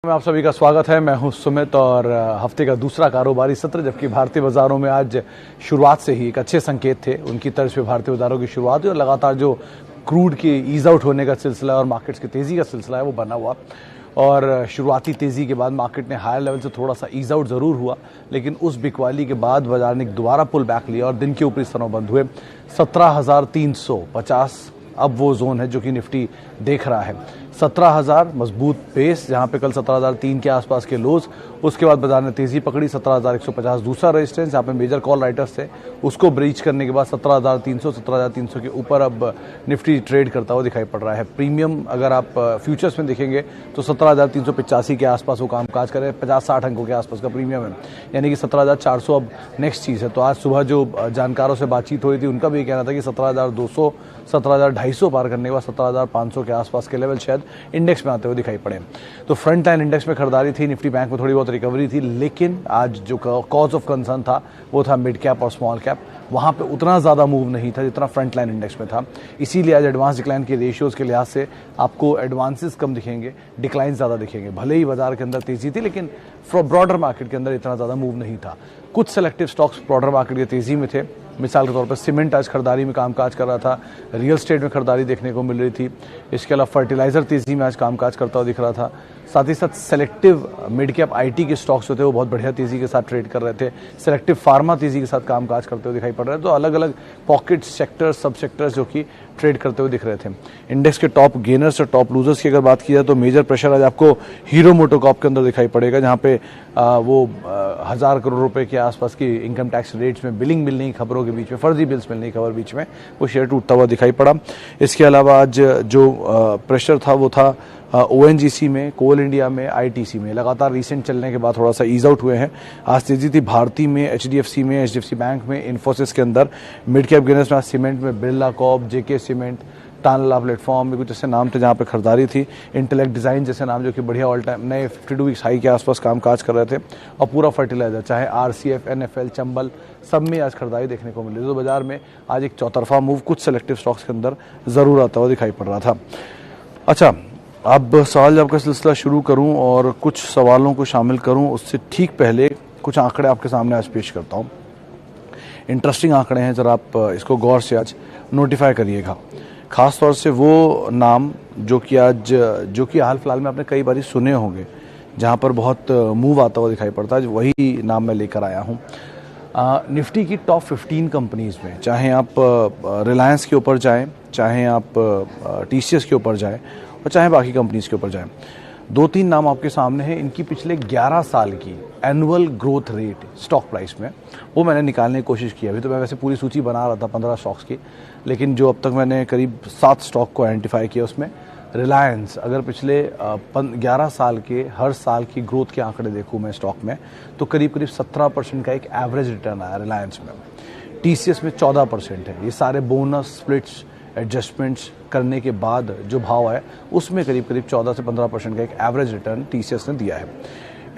में आप सभी का स्वागत है। मैं हूं सुमित और हफ्ते का दूसरा कारोबारी सत्र, जबकि भारतीय बाजारों में आज शुरुआत से ही एक अच्छे संकेत थे। उनकी तर्ज पे भारतीय बाजारों की शुरुआत हुई और लगातार जो क्रूड के ईज आउट होने का सिलसिला और मार्केट्स की तेजी का सिलसिला है वो बना हुआ। और शुरुआती तेजी के बाद मार्केट ने हायर लेवल से थोड़ा सा ईज आउट जरूर हुआ, लेकिन उस बिकवाली के बाद बाजार ने दोबारा पुल बैक लिया और दिन के ऊपरी स्तरों बंद हुए। 17,350 अब वो जोन है जो कि निफ्टी देख रहा है। 17,000 मजबूत बेस, जहां पे कल 17,003 के आसपास के लोज। उसके बाद बाजार ने तेजी पकड़ी। 17,150 दूसरा रेजिस्टेंस, जहां पे मेजर कॉल राइटर्स थे, उसको ब्रीच करने के बाद 17,300 17,300 के ऊपर अब निफ्टी ट्रेड करता हुआ दिखाई पड़ रहा है। प्रीमियम अगर आप फ्यूचर्स में देखेंगे तो 17,385 के आसपास वो कामकाज करे। 50-60 अंकों के आसपास का प्रीमियम है, यानी कि 17,400 अब नेक्स्ट चीज है। तो आज सुबह जो जानकारों से बातचीत हुई थी उनका भी कहना था कि 17,200 17,250 पार करने के बाद 17,500 के आसपास के लेवल शायद इंडेक्स में आते हुए दिखाई पड़े। तो फ्रंट लाइन इंडेक्स में खरीदारी थी, निफ्टी बैंक में थोड़ी बहुत रिकवरी थी, लेकिन आज जो कॉज ऑफ कंसर्न था वो था मिड कैप और स्मॉल कैप। वहां पे उतना ज्यादा मूव नहीं था जितना फ्रंट लाइन इंडेक्स में था। इसीलिए आज एडवांस डिक्लाइन के रेशियोज के लिहाज से आपको एडवांसेस कम दिखेंगे, डिक्लाइन ज्यादा दिखेंगे। भले ही बाजार के अंदर तेजी थी, लेकिन ब्रॉडर मार्केट के अंदर इतना ज्यादा मूव नहीं था। कुछ सेलेक्टिव स्टॉक्स ब्रॉडर मार्केट की तेजी में थे। मिसाल के तौर पर सीमेंट आज खरीदारी में कामकाज कर रहा था, रियल एस्टेट में खरीदारी देखने को मिल रही थी। इसके अलावा फर्टिलाइजर तेजी में आज कामकाज करता हुआ दिख रहा था। साथ ही साथ सेलेक्टिव मिड कैप आईटी के स्टॉक्स जो थे वो बहुत बढ़िया तेजी के साथ ट्रेड कर रहे थे। सेलेक्टिव फार्मा तेजी के साथ कामकाज करते हुए दिखाई पड़ रहे थे। तो अलग अलग पॉकेट सेक्टर्स, सब सेक्टर्स जो कि ट्रेड करते हुए दिख रहे थे। इंडेक्स के टॉप गेनर्स और टॉप लूजर्स की अगर बात की जाए तो मेजर प्रेशर आज आपको हीरो मोटोकॉर्प के अंदर दिखाई पड़ेगा, जहां पे वो 1,000 करोड़ रुपए के आसपास की इनकम टैक्स रेट्स में बिलिंग मिलने की खबरों के बीच में, फर्जी बिल्स मिलने की खबर बीच में वो शेयर टूटता हुआ दिखाई पड़ा। इसके अलावा आज जो प्रेशर था वो था ओएनजीसी में, कोल इंडिया में, आईटीसी में। लगातार रिसेंट चलने के बाद थोड़ा सा ईज आउट हुए हैं। आज तेजी थी भारती में, एचडीएफसी में, एचडीएफसी बैंक में, इन्फोसिस के अंदर। मिड कैप गेनर्स में आज सीमेंट में बिरला कॉर्प, जेके सीमेंट, टानला प्लेटफॉर्म में कुछ ऐसे नाम थे जहां पे खरीदारी थी। इंटेलेक्ट डिजाइन जैसे नाम जो कि बढ़िया ऑल टाइम नए 52 वीक्स हाई के आसपास कामकाज कर रहे थे। और पूरा फर्टिलाइजर, चाहे आरसीएफ, एनएफएल, चंबल, सब में आज खरीदारी देखने को मिली। तो बाजार में आज एक चौतरफा मूव कुछ सेलेक्टिव स्टॉक्स के अंदर जरूर आता हुआ दिखाई पड़ रहा था। अच्छा, अब सवाल जवाब का सिलसिला शुरू करूं और कुछ सवालों को शामिल करूं, उससे ठीक पहले कुछ आंकड़े आपके सामने आज पेश करता हूं। इंटरेस्टिंग आंकड़े हैं, जरा आप इसको गौर से आज नोटिफाई करिएगा। खास तौर से वो नाम जो कि हाल फिलहाल में आपने कई बार सुने होंगे, जहां पर बहुत मूव आता हुआ दिखाई पड़ता है, वही नाम मैं लेकर आया हूं। निफ्टी की टॉप 15 कंपनीज में, चाहे आप रिलायंस के ऊपर जाएं, चाहे आप टीसीएस के ऊपर जाएं और चाहे बाकी कंपनीज के ऊपर जाएं, 2-3 नाम आपके सामने हैं। इनकी पिछले 11 साल की annual growth rate stock price में, वो मैंने निकालने की कोशिश की। अभी तो मैं वैसे पूरी सूची बना रहा था 15 स्टॉक्स की, लेकिन जो अब तक मैंने करीब 7 स्टॉक को आइडेंटिफाई किया, उसमें रिलायंस, अगर पिछले 11 साल के हर साल की ग्रोथ के आंकड़े देखूं मैं स्टॉक में, तो करीब 17% का एक एवरेज रिटर्न आया रिलायंस में। टीसीएस में 14% है। ये सारे बोनस, स्प्लिट्स, एडजस्टमेंट्स करने के बाद जो भाव है उसमें करीब 14 से 15% का एक एवरेज रिटर्न टीसीएस ने दिया है।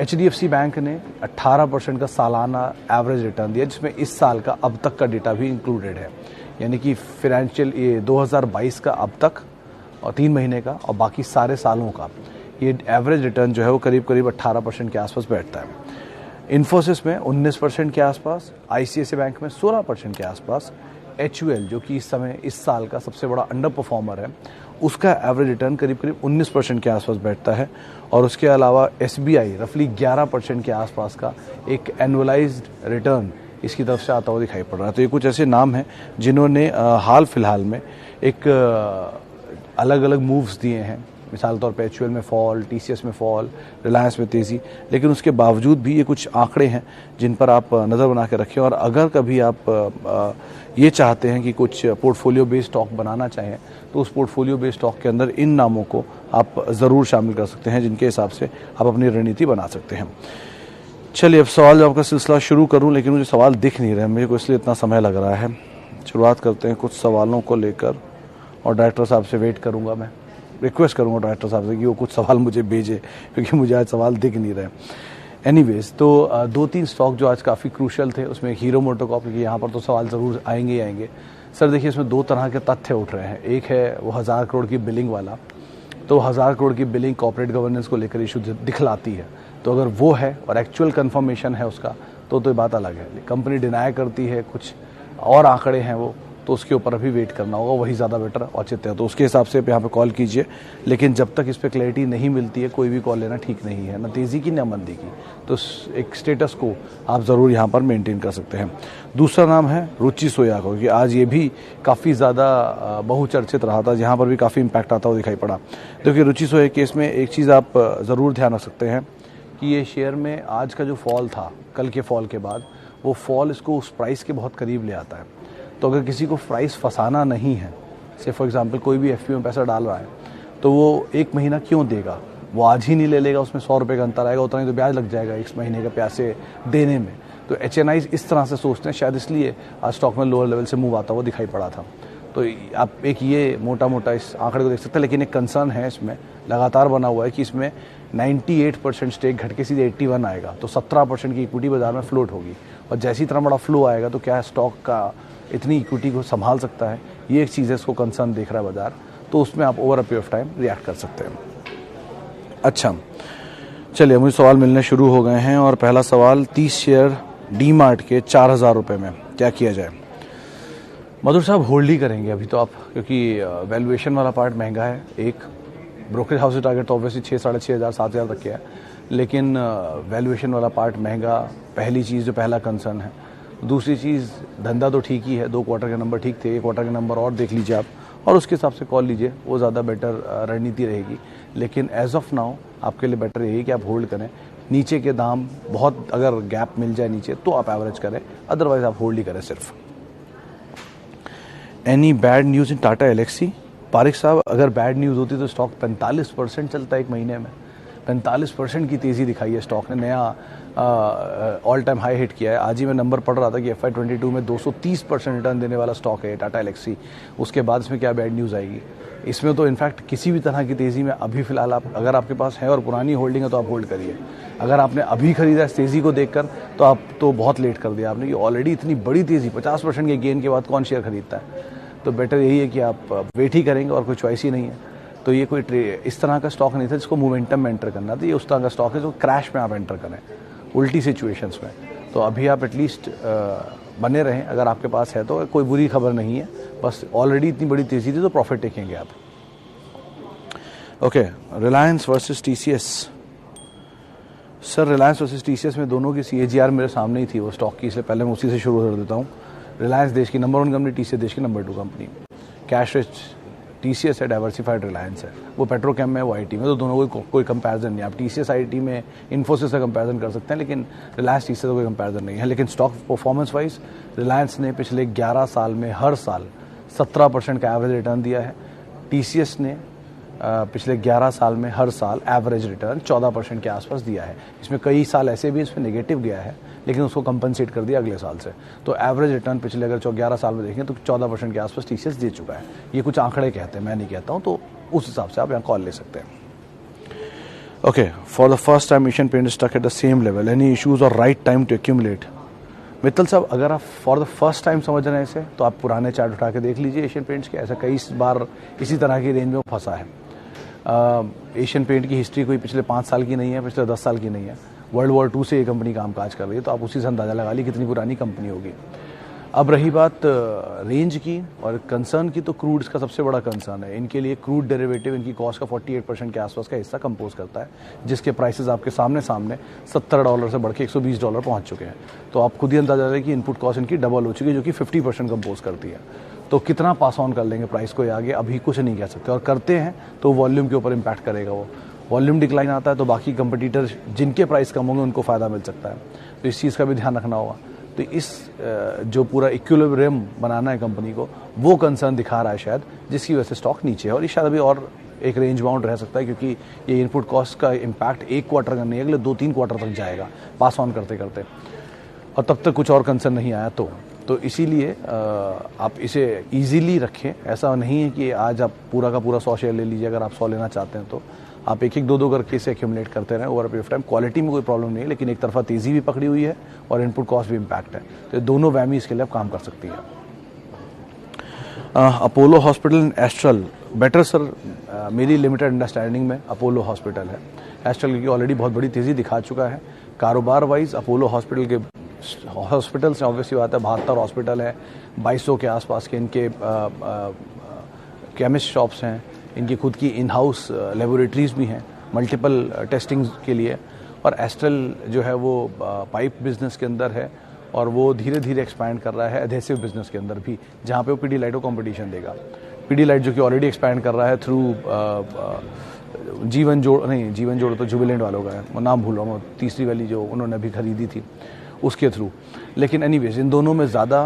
एचडीएफसी बैंक ने 18% का सालाना एवरेज रिटर्न दिया, जिसमें इस साल का अब तक का डेटा भी इंक्लूडेड है, यानी कि फाइनेंशियल ये 2022 का अब तक और 3 महीने का और बाकी सारे सालों का ये एवरेज रिटर्न जो है वो करीब 18% के आसपास बैठता है। इन्फोसिस में 19% के आसपास, आईसीआईसीआई बैंक में 16% के आसपास, एचयूएल जो कि इस समय इस साल का सबसे बड़ा अंडर परफॉर्मर है, उसका एवरेज रिटर्न करीब 19% के आसपास बैठता है। और उसके अलावा एसबीआई रफली 11% के आसपास का एक एनुअलाइज्ड रिटर्न इसकी तरफ से आता हुआ दिखाई पड़ रहा है। तो ये कुछ ऐसे नाम हैं जिन्होंने हाल फिलहाल में एक अलग अलग मूव्स दिए हैं। मिसाल तौर पे एचयूएल में फॉल, टीसीएस में फॉल, रिलायंस में तेजी, लेकिन उसके बावजूद भी ये कुछ आंकड़े हैं जिन पर आप नज़र बना के रखें। और अगर कभी आप ये चाहते हैं कि कुछ पोर्टफोलियो बेस्ड स्टॉक बनाना चाहें, तो उस पोर्टफोलियो बेस्ड स्टॉक के अंदर इन नामों को आप ज़रूर शामिल कर सकते हैं, जिनके हिसाब से आप अपनी रणनीति बना सकते हैं। चलिए, अब सवाल जवाब का सिलसिला शुरू करूँ, लेकिन मुझे सवाल दिख नहीं रहे, मेरे को इसलिए इतना समय लग रहा है। शुरुआत करते हैं कुछ सवालों को लेकर, और डायरेक्टर साहब से वेट करूँगा, मैं रिक्वेस्ट करूंगा डायरेक्टर साहब से कि वो कुछ सवाल मुझे भेजे, क्योंकि मुझे आज सवाल दिख नहीं रहे। एनीवेज, तो 2-3 स्टॉक जो आज काफ़ी क्रूशल थे, उसमें एक हीरो मोटोकॉर्प की, यहाँ पर तो सवाल ज़रूर आएंगे ही आएंगे। सर देखिए, इसमें 2 तरह के तथ्य उठ रहे हैं। एक है वो 1,000 करोड़ की बिलिंग वाला, तो 1000 करोड़ की बिलिंग कॉर्पोरेट गवर्नेंस को लेकर इशू दिखलाती है। तो अगर वो है और एक्चुअल कंफर्मेशन है उसका तो ये बात अलग है। कंपनी डिनाई करती है, कुछ और आंकड़े हैं वो, तो उसके ऊपर अभी वेट करना होगा, वही ज़्यादा बेटर औचित्य है। तो उसके हिसाब से यहाँ पे कॉल कीजिए, लेकिन जब तक इस पर क्लैरिटी नहीं मिलती है कोई भी कॉल लेना ठीक नहीं है, न तेज़ी की न मंदी की। तो एक स्टेटस को आप ज़रूर यहाँ पर मेंटेन कर सकते हैं। दूसरा नाम है रुचि सोया को, क्योंकि आज ये भी काफ़ी ज़्यादा बहुचर्चित रहा था, जहाँ पर भी काफ़ी इम्पैक्ट आता हुआ दिखाई पड़ा। देखिए रुचि सोया केस में एक चीज़ आप ज़रूर ध्यान रख सकते हैं कि ये शेयर में आज का जो फॉल था, कल के फॉल के बाद, वो फॉल इसको उस प्राइस के बहुत करीब ले आता है। तो अगर किसी को प्राइस फंसाना नहीं है, से फॉर एग्जांपल कोई भी एफपीओ में पैसा डाल रहा है, तो वो एक महीना क्यों देगा, वो आज ही नहीं ले लेगा, उसमें 100 रुपये का अंतर आएगा, उतना ही तो ब्याज लग जाएगा इस महीने का पैसे देने में। तो एचएनआई इस तरह से सोचते हैं, शायद इसलिए आज स्टॉक में लोअर लेवल से मूव आता हुआ दिखाई पड़ा था। तो आप एक ये मोटा मोटा इस आंकड़े को देख सकते हैं, लेकिन एक कंसर्न है इसमें लगातार बना हुआ है कि इसमें 98% स्टेक घट के सीधे 81 आएगा, तो 17% की इक्विटी बाजार में फ्लोट होगी, और जैसी तरह बड़ा फ्लो आएगा तो क्या स्टॉक का इतनी इक्विटी को संभाल सकता है, ये एक चीज़ है, इसको कंसर्न देख रहा है बाजार। तो उसमें आप over a period of time react कर सकते हैं। अच्छा चलिए, मुझे सवाल मिलने शुरू हो गए हैं, और पहला सवाल 30 शेयर डीमार्ट के 4000 रुपये में क्या किया जाए। मधुर साहब होल्ड ही करेंगे अभी तो आप, क्योंकि वैल्यूएशन वाला पार्ट महंगा है। एक ब्रोकरेज हाउस टारगेट तो ऑब्वियसली 6, 6500, 7000 तक के है, लेकिन वैल्यूएशन वाला पार्ट महंगा, पहली चीज़ जो पहला कंसर्न है। दूसरी चीज़, धंधा तो ठीक ही है, 2 क्वार्टर के नंबर ठीक थे, 1 क्वार्टर के नंबर और देख लीजिए आप, और उसके हिसाब से कॉल लीजिए, वो ज़्यादा बेटर रणनीति रहेगी। लेकिन एज ऑफ नाउ आपके लिए बेटर यही कि आप होल्ड करें। नीचे के दाम बहुत, अगर गैप मिल जाए नीचे तो आप एवरेज करें, अदरवाइज आप होल्ड ही करें सिर्फ। Any bad news in Tata Elxsi? Pareek साहब, अगर बैड न्यूज़ होती तो स्टॉक 45% चलता है एक महीने में। 45% की तेज़ी दिखाई है स्टॉक ने, नया ऑल टाइम हाई हिट किया है। आज ही मैं नंबर पढ़ रहा था कि FY22 में 230% रिटर्न देने वाला स्टॉक है टाटा एलेक्सी। उसके बाद इसमें क्या बैड न्यूज़ आएगी? इसमें तो इनफैक्ट किसी भी तरह की तेज़ी में अभी फिलहाल आप, अगर आपके पास है और पुरानी होल्डिंग है तो आप होल्ड करिए। अगर आपने अभी खरीदा इस तेज़ी को देखकर तो आप तो बहुत लेट कर दिया आपने, कि ऑलरेडी इतनी बड़ी तेज़ी 50% के गेन के बाद कौन शेयर खरीदता है। तो बेटर यही है कि आप वेट ही करेंगे, और कोई चॉइस ही नहीं है। तो ये कोई इस तरह का स्टॉक नहीं था जिसको मोमेंटम में एंटर करना था, ये उस तरह का स्टॉक है जो क्रैश में आप एंटर करें, उल्टी सिचुएशंस में। तो अभी आप एटलीस्ट बने रहें, अगर आपके पास है तो कोई बुरी खबर नहीं है, बस ऑलरेडी इतनी बड़ी तेज़ी थी तो प्रॉफिट टेकेंगे आप। Okay, Reliance versus TCS। Sir Reliance versus TCS में दोनों की CAGR मेरे सामने ही थी वो स्टॉक की, इसलिए पहले मैं उसी से शुरू कर देता हूँ। रिलायंस देश की नंबर 1 कंपनी, TCS देश की number 2 company. Cash rich TCS है, डाइवर्सिफाइड रिलायंस है। वो पेट्रोकेम में, वो IT में, तो दोनों कोई कंपैरिजन नहीं। आप TCS IT में इन्फोसिस से कंपैरिजन कर सकते हैं, लेकिन रिलायंस TCS से कोई कंपैरिजन नहीं है। लेकिन स्टॉक परफॉर्मेंस वाइज रिलायंस ने पिछले 11 साल में हर साल 17% का एवरेज रिटर्न दिया है। TCS ने पिछले 11 साल में हर साल एवरेज रिटर्न 14% के आसपास दिया है। इसमें कई साल ऐसे भी इसमें नेगेटिव गया है, लेकिन उसको कंपनसेट कर दिया अगले साल से। तो एवरेज रिटर्न पिछले अगर 11 साल में देखें तो 14% के आसपास TCS दे चुका है। ये कुछ आंकड़े कहते हैं, मैं नहीं कहता हूँ, तो उस हिसाब से आप यहाँ कॉल ले सकते हैं। Okay, for the first time Asian Paint stuck at the same level, any issues और right time to accumulate? Mittal sahab, अगर आप फॉर द फर्स्ट टाइम समझ रहे हैं इसे तो आप पुराने चार्ट उठा के देख लीजिए एशियन पेंट्स के। ऐसा कई बार इसी तरह की रेंज में फंसा है। एशियन पेंट की हिस्ट्री कोई पिछले 5 साल की नहीं है, पिछले 10 साल की नहीं है। वर्ल्ड वॉर 2 से ये कंपनी कामकाज कर रही है, तो आप उसी से अंदाजा लगा ली कितनी पुरानी कंपनी होगी। अब रही बात रेंज की और कंसर्न की, तो क्रूड इसका सबसे बड़ा कंसर्न है। इनके लिए क्रूड डेरिवेटिव इनकी कॉस्ट का 48% के आसपास का हिस्सा कंपोज करता है, जिसके प्राइसेस आपके सामने $70 से बढ़ के $120 पहुंच चुके हैं। तो आप खुद ही अंदाजा लगाइए कि इनपुट कॉस्ट इनकी डबल हो चुकी है, जो कि 50% कंपोज करती है। तो कितना पास ऑन कर लेंगे प्राइस को आगे, अभी कुछ नहीं कह सकते, और करते हैं तो वॉल्यूम के ऊपर इम्पैक्ट करेगा। वो वॉल्यूम डिक्लाइन आता है तो बाकी कंपटीटर जिनके प्राइस कम होंगे उनको फ़ायदा मिल सकता है, तो इस चीज़ का भी ध्यान रखना होगा। तो इस जो पूरा इक्विलिब्रियम बनाना है कंपनी को, वो कंसर्न दिखा रहा है शायद, जिसकी वजह से स्टॉक नीचे है। और ये शायद अभी और एक रेंज बाउंड रह सकता है, क्योंकि ये इनपुट कॉस्ट का इम्पैक्ट 1 क्वार्टर का नहीं है, अगले 2-3 क्वार्टर तक जाएगा पास ऑन करते करते, और तब तक कुछ और कंसर्न नहीं आया। तो इसीलिए आप इसे इजीली रखें। ऐसा नहीं है कि आज आप पूरा का पूरा 100 शेयर ले लीजिए। अगर आप 100 लेना चाहते हैं तो आप 1-1, 2-2 करके इसे एक्यूमुलेट करते रहें over a period of time. Quality में कोई प्रॉब्लम नहीं है, लेकिन एक तरफा तेज़ी भी पकड़ी हुई है और इनपुट कॉस्ट भी इम्पैक्ट है, तो दोनों वैमी इसके लिए आप काम कर सकती है। Apollo hospital and astral better sir, मेरी लिमिटेड अंडरस्टैंडिंग में अपोलो हॉस्पिटल है। एस्ट्रल की ऑलरेडी बहुत बड़ी तेज़ी दिखा चुका है। कारोबार वाइज अपोलो हॉस्पिटल के हॉस्पिटल से ऑब्वियसली बात है 72 हॉस्पिटल है, 2200 के आसपास के इनके केमिस्ट शॉप्स हैं, इनकी खुद की इन हाउस लेबोरेटरीज भी हैं मल्टीपल टेस्टिंग के लिए। और एस्ट्रल जो है वो पाइप बिजनेस के अंदर है और वो धीरे धीरे एक्सपैंड कर रहा है एडहेसिव बिजनेस के अंदर भी, जहाँ पे वो पीडीलाइट को कंपटीशन देगा। पीडीलाइट जो कि ऑलरेडी एक्सपैंड कर रहा है थ्रू जीवन जोड़ तो जुबिलेंट वालों का है, वो नाम भूल रहा हूँ, तीसरी वाली जो उन्होंने अभी खरीदी थी उसके थ्रू। लेकिन एनीवेज इन दोनों में ज़्यादा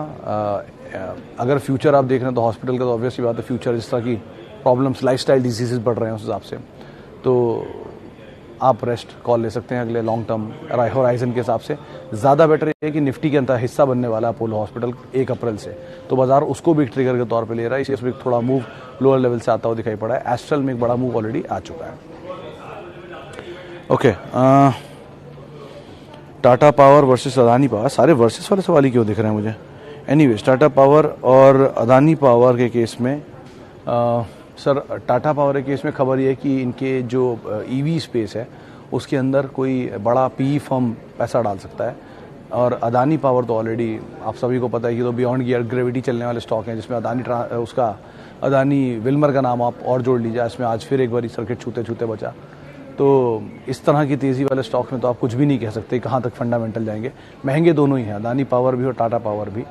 अगर फ्यूचर आप देख रहे हैं तो हॉस्पिटल का तो ऑब्वियसली बात है फ्यूचर जिस तरह की प्रॉब्लम्स लाइफस्टाइल डिजीजेस बढ़ रहे हैं उस हिसाब से, तो आप रेस्ट कॉल ले सकते हैं अगले लॉन्ग टर्म होराइजन के हिसाब से। ज़्यादा बेटर ये है कि निफ्टी के अंदर हिस्सा बनने वाला है अपोलो हॉस्पिटल 1 अप्रैल से, तो बाजार उसको भी ट्रिगर के तौर पे ले रहा है, इसमें थोड़ा मूव लोअर लेवल से आता हुआ दिखाई पड़ा है। एस्ट्रल में एक बड़ा मूव ऑलरेडी आ चुका है। Okay, Tata power versus Adani power, सारे वर्सेस वाले सवाल ही क्यों दिख रहे हैं मुझे। एनीवेज टाटा पावर और अदानी पावर के केस में सर टाटा पावर के केस में खबर ये है कि इनके जो ईवी स्पेस है उसके अंदर कोई बड़ा पी फर्म पैसा डाल सकता है। और अदानी पावर तो ऑलरेडी आप सभी को पता है कि तो बियॉन्ड गियर ग्रेविटी चलने वाले स्टॉक हैं, जिसमें अदानी विल्मर का नाम आप और जोड़ लीजिए, इसमें आज फिर एक बार सर्किट छूते छूते बचा। तो इस तरह की तेज़ी वाले स्टॉक में तो आप कुछ भी नहीं कह सकते कहाँ तक फंडामेंटल जाएंगे। महंगे दोनों ही हैं, अदानी पावर भी और टाटा पावर भी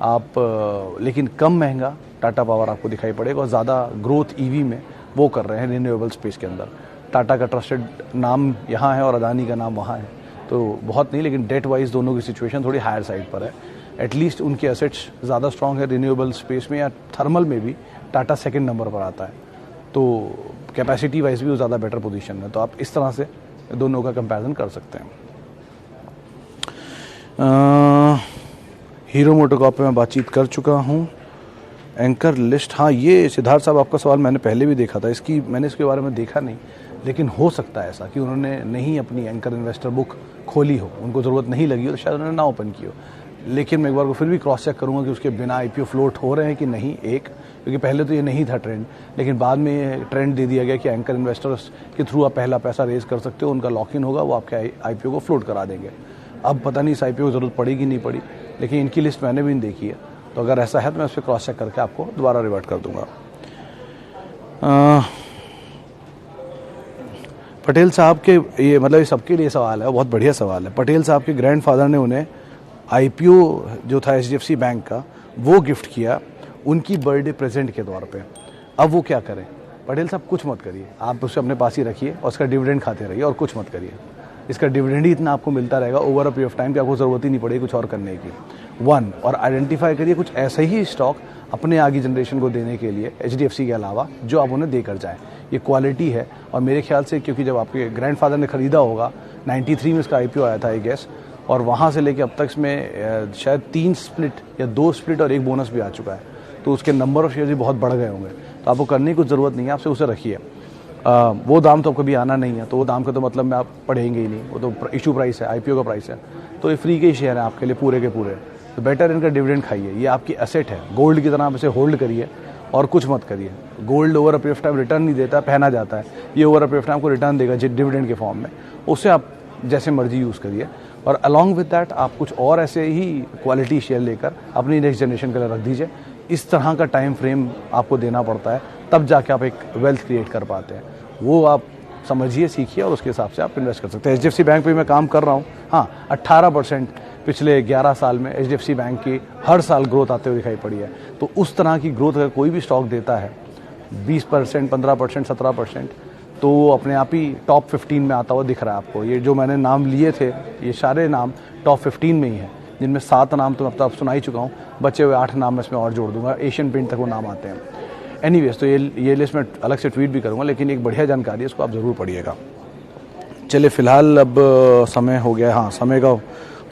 आप, लेकिन कम महंगा टाटा पावर आपको दिखाई पड़ेगा और ज़्यादा ग्रोथ ईवी में वो कर रहे हैं रिन्यूएबल स्पेस के अंदर। टाटा का ट्रस्टेड नाम यहाँ है और अदानी का नाम वहाँ है, तो बहुत नहीं, लेकिन डेट वाइज दोनों की सिचुएशन थोड़ी हायर साइड पर है। एटलीस्ट उनके एसेट्स ज़्यादा स्ट्रॉन्ग है रिन्यूएबल स्पेस में, या थर्मल में भी टाटा सेकंड नंबर पर आता है, तो कैपेसिटी वाइज भी वो ज़्यादा बेटर पोजीशन में, तो आप इस तरह से दोनों का कंपैरिजन कर सकते हैं। हीरो मोटोकॉर्प पे मैं बातचीत कर चुका हूँ। एंकर लिस्ट, हाँ ये सिद्धार्थ साहब आपका सवाल मैंने पहले भी देखा था, मैंने इसके बारे में देखा नहीं, लेकिन हो सकता है ऐसा कि उन्होंने नहीं अपनी एंकर इन्वेस्टर बुक खोली हो, उनको ज़रूरत नहीं लगी हो तो शायद उन्होंने ना ओपन की हो। लेकिन मैं एक बार को फिर भी क्रॉस चेक करूँगा कि उसके बिना IPO फ्लोट हो रहे हैं कि नहीं, क्योंकि पहले तो ये नहीं था ट्रेंड, लेकिन बाद में ये ट्रेंड दे दिया गया कि एंकर इन्वेस्टर्स के थ्रू आप पहला पैसा रेज कर सकते हो, उनका लॉक इन होगा, वो आपके IPO को फ्लोट करा देंगे। अब पता नहीं इस IPO को ज़रूरत पड़ेगी नहीं पड़ी, लेकिन इनकी लिस्ट मैंने भी नहीं देखी है, तो अगर ऐसा है तो मैं उस पर क्रॉस चेक करके आपको दोबारा रिवर्ट कर दूंगा। पटेल साहब के ये मतलब ये सबके लिए सवाल है, बहुत बढ़िया सवाल है। पटेल साहब के ग्रैंडफादर ने उन्हें IPO जो था HDFC बैंक का वो गिफ्ट किया उनकी बर्थडे प्रेजेंट के तौर पे। अब वो क्या करें? पटेल साहब कुछ मत करिए, आप उसे अपने पास ही रखिए और उसका डिविडेंड खाते रहिए और कुछ मत करिए। इसका डिविडेंड ही इतना आपको मिलता रहेगा over a period of time कि आपको ज़रूरत ही नहीं पड़ेगी कुछ और करने की। और आइडेंटिफाई करिए कुछ ऐसे ही स्टॉक अपने आगे जनरेशन को देने के लिए HDFC के अलावा जो आप उन्हें देकर जाएं। ये क्वालिटी है, और मेरे ख्याल से क्योंकि जब आपके ग्रैंडफादर ने खरीदा होगा 93 में इसका IPO आया था आई गेस, और वहाँ से लेके अब तक इसमें शायद 3 स्प्लिट या 2 स्प्लिट और 1 बोनस भी आ चुका है, तो उसके नंबर ऑफ शेयर भी बहुत बढ़ गए होंगे। तो आपको करने की कुछ ज़रूरत नहीं है, आपसे उसे रखिए। वो दाम तो कभी आना नहीं है, तो वो दाम का तो मतलब में आप पढ़ेंगे ही नहीं, वो तो इशू प्राइस है, IPO का प्राइस है, तो ये फ्री के ही शेयर है आपके लिए पूरे के पूरे। तो बेटर इनका डिविडेंड खाइए, ये आपकी एसेट है, गोल्ड की तरह आप इसे होल्ड करिए और कुछ मत करिए। Gold over a period of time return नहीं देता, पहना जाता है, ये over a period of time को रिटर्न देगा डिविडेंड के फॉर्म में, उससे आप जैसे मर्जी यूज़ करिए। और अलॉन्ग विद दैट आप कुछ और ऐसे ही क्वालिटी शेयर लेकर अपनी नेक्स्ट जनरेशन के लिए रख दीजिए। इस तरह का टाइम फ्रेम आपको देना पड़ता है, तब जाके आप एक वेल्थ क्रिएट कर पाते हैं। वो आप समझिए, सीखिए और उसके हिसाब से आप इन्वेस्ट कर सकते हैं। HDFC बैंक पे मैं काम कर रहा हूँ, हाँ 18% पिछले 11 साल में HDFC बैंक की हर साल ग्रोथ आते हुए दिखाई पड़ी है। तो उस तरह की ग्रोथ अगर कोई भी स्टॉक देता है 20%, 15%, 17%, तो वो अपने आप ही टॉप 15 में आता हुआ दिख रहा है आपको। ये जो मैंने नाम लिए थे, ये सारे नाम टॉप 15 में ही हैं, जिनमें 7 नाम तो अब तक सुना ही चुका हूँ, बचे हुए 8 नाम मैं इसमें और जोड़ दूंगा, एशियन पेंट तक वो नाम आते हैं। एनीवेज, तो ये लिस्ट मैं अलग से ट्वीट भी करूँगा, लेकिन एक बढ़िया जानकारी है, इसको आप ज़रूर पढ़िएगा। चलिए फिलहाल अब समय हो गया, हाँ समय का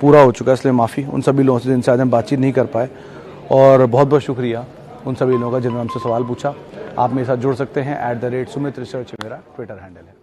पूरा हो चुका है, इसलिए माफ़ी उन सभी लोगों से जिनसे आज हम बातचीत नहीं कर पाए, और बहुत बहुत शुक्रिया उन सभी लोगों का जिन्होंने हमसे सवाल पूछा। आप मेरे साथ जुड़ सकते हैं @Sumit Research मेरा ट्विटर हैंडल है।